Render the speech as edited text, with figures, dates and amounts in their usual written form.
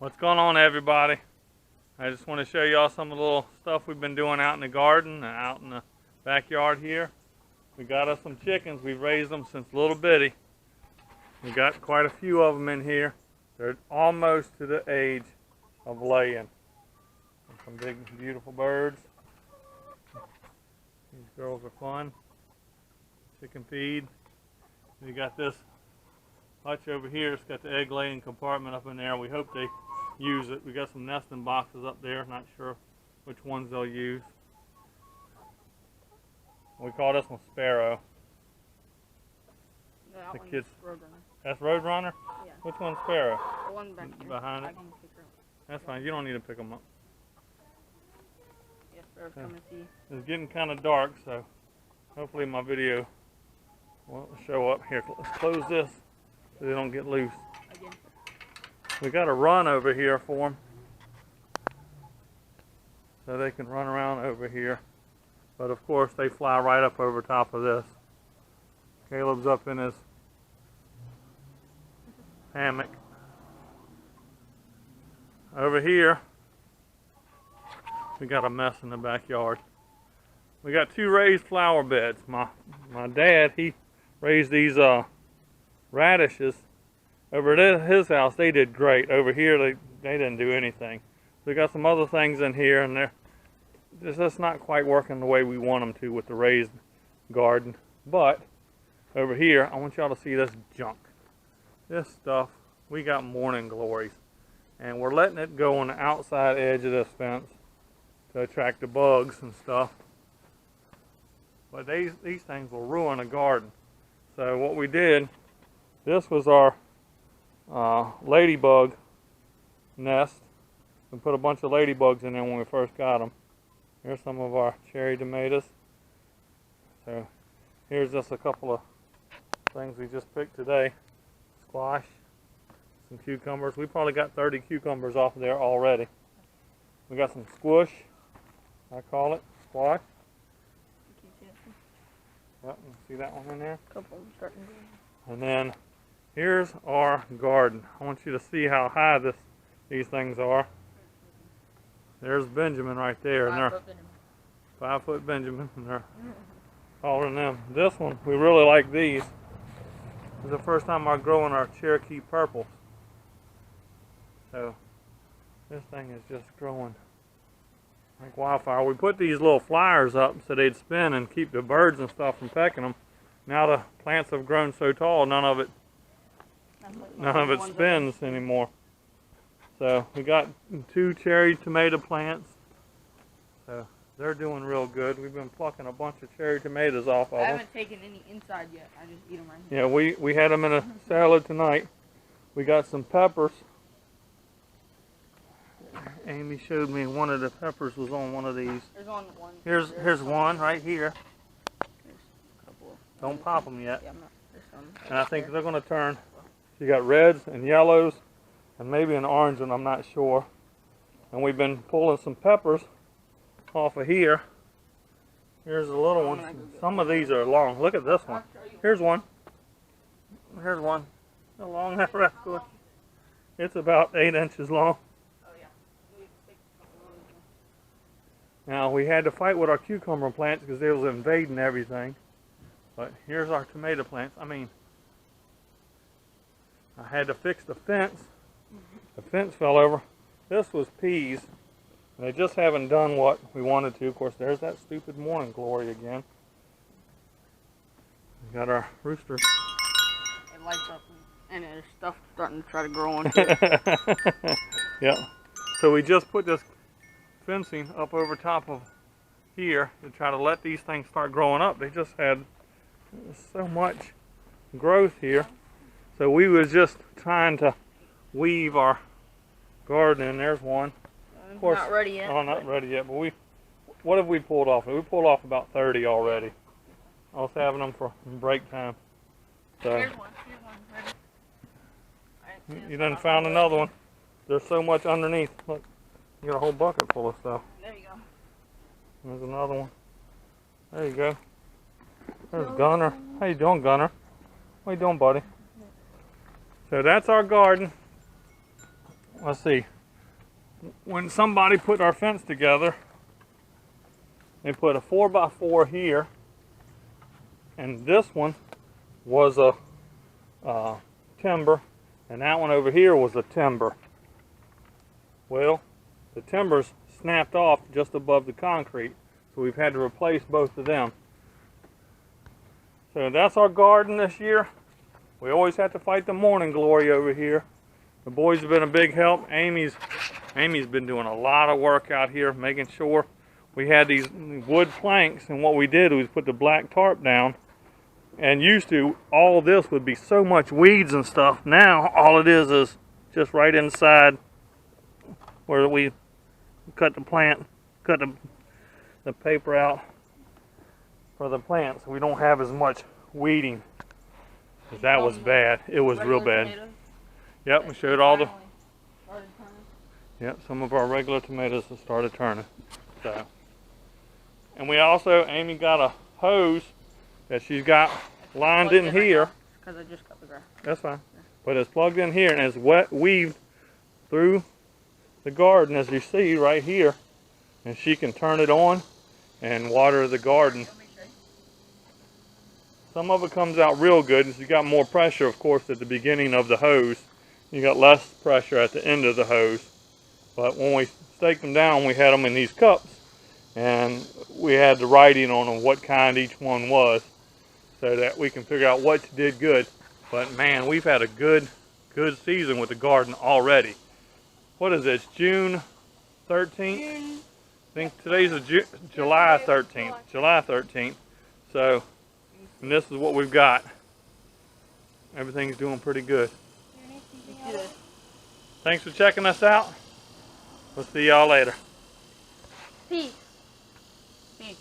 What's going on, everybody? I just want to show y'all some of the little stuff we've been doing out in the garden and out in the backyard here. We got us some chickens. We've raised them since little bitty. We got quite a few of them in here. They're almost to the age of laying. Some big, beautiful birds. These girls are fun. Chicken feed. We got this hutch over here. It's got the egg laying compartment up in there. We hope they use it. We got some nesting boxes up there. Not sure which ones they'll use. We call this one Sparrow. That The one's kids. Roadrunner. That's Roadrunner? Yeah. Which one's Sparrow? The one back here. Behind it? I can pick her up. That's fine. You don't need to pick them up. Yes, sir. Come and see. It's getting kind of dark, so hopefully my video will show up. Here, let's close this so they don't get loose. Again. We got a run over here for them so they can run around over here. But of course, they fly right up over top of this. Caleb's up in his hammock. Over here, we got a mess in the backyard. We got two raised flower beds. My dad, he raised these radishes. Over at his house, they did great. Over here, they didn't do anything. We got some other things in here, and they're just not quite working the way we want them to with the raised garden. But over here, I want y'all to see this junk. This stuff, we got morning glories. And we're letting it go on the outside edge of this fence to attract the bugs and stuff. But these things will ruin a garden. So what we did, this was our ladybug nest. We put a bunch of ladybugs in there when we first got them. Here's some of our cherry tomatoes. So here's just a couple of things we just picked today. Squash, some cucumbers. We probably got 30 cucumbers off of there already. We got some squish, I call it, squash. Yep, you see that one in there? Couple starting to. And then here's our garden. I want you to see how high these things are. There's Benjamin right there, and they're 5-foot Benjamin, and they're taller than them. This one, we really like these. This is the first time I'm growing our Cherokee purples. So this thing is just growing like wildfire. We put these little flyers up so they'd spin and keep the birds and stuff from pecking them. Now the plants have grown so tall, none of it spins anymore. So we got 2 cherry tomato plants. So they're doing real good. We've been plucking a bunch of cherry tomatoes off of them. I haven't taken any inside yet. I just eat them right here. Yeah, we had them in a salad tonight. We got some peppers. Amy showed me one of the peppers was on one of these. There's on one. Here's one right here. There's a couple. Don't pop them yet. Yeah, there's some. And I think they're going to turn. You got reds and yellows and maybe an orange one, I'm not sure. And we've been pulling some peppers off of here. Here's the little ones. Some of these are long. Look at this one. Here's one. Here's one. How long that rascal? It's about 8 inches long. Now, we had to fight with our cucumber plants because they was invading everything. But here's our tomato plants. I mean, I had to fix the fence. The fence fell over. This was peas. And they just haven't done what we wanted to. Of course, there's that stupid morning glory again. We got our roosters. It lights up and there's stuff starting to try to grow on it. Yeah. So we just put this fencing up over top of here to try to let these things start growing up. They just had so much growth here. So we was just trying to weave our garden in. There's one. Of course, not ready yet. Oh, not ready yet. But what have we pulled off? We pulled off about 30 already. I was having them for break time. So Here's one. Ready? you done found another one. There's so much underneath. Look, you got a whole bucket full of stuff. There you go. There's another one. There you go. There's Gunner. How you doing, Gunner? What you doing, buddy? So that's our garden. let's see, when somebody put our fence together, they put a 4x4 here, and this one was a timber, and that one over here was a timber. Well, the timbers snapped off just above the concrete, so we've had to replace both of them. So that's our garden this year. We always have to fight the morning glory over here. The boys have been a big help. Amy's been doing a lot of work out here, making sure we had these wood planks, and what we did was put the black tarp down. And used to, all this would be so much weeds and stuff. Now, all it is just right inside where we cut the paper out for the plants. We don't have as much weeding. 'Cause that was bad. It was real bad. Yep, we showed all the. Yep, some of our regular tomatoes have started turning. So, and we also, Amy got a hose that she's got lined in here. Because I just cut the grass. That's fine. But it's plugged in here and it's weaved through the garden, as you see right here. And she can turn it on and water the garden. Some of it comes out real good. You got more pressure, of course, at the beginning of the hose. You got less pressure at the end of the hose. But when we staked them down, we had them in these cups. And we had the writing on them, what kind each one was, so that we can figure out what did good. But man, we've had a good season with the garden already. What is this, June 13th? I think today's July 13th. July 13th. So, and this is what we've got. Everything's doing pretty good. Thanks for checking us out. We'll see y'all later. Peace. Peace.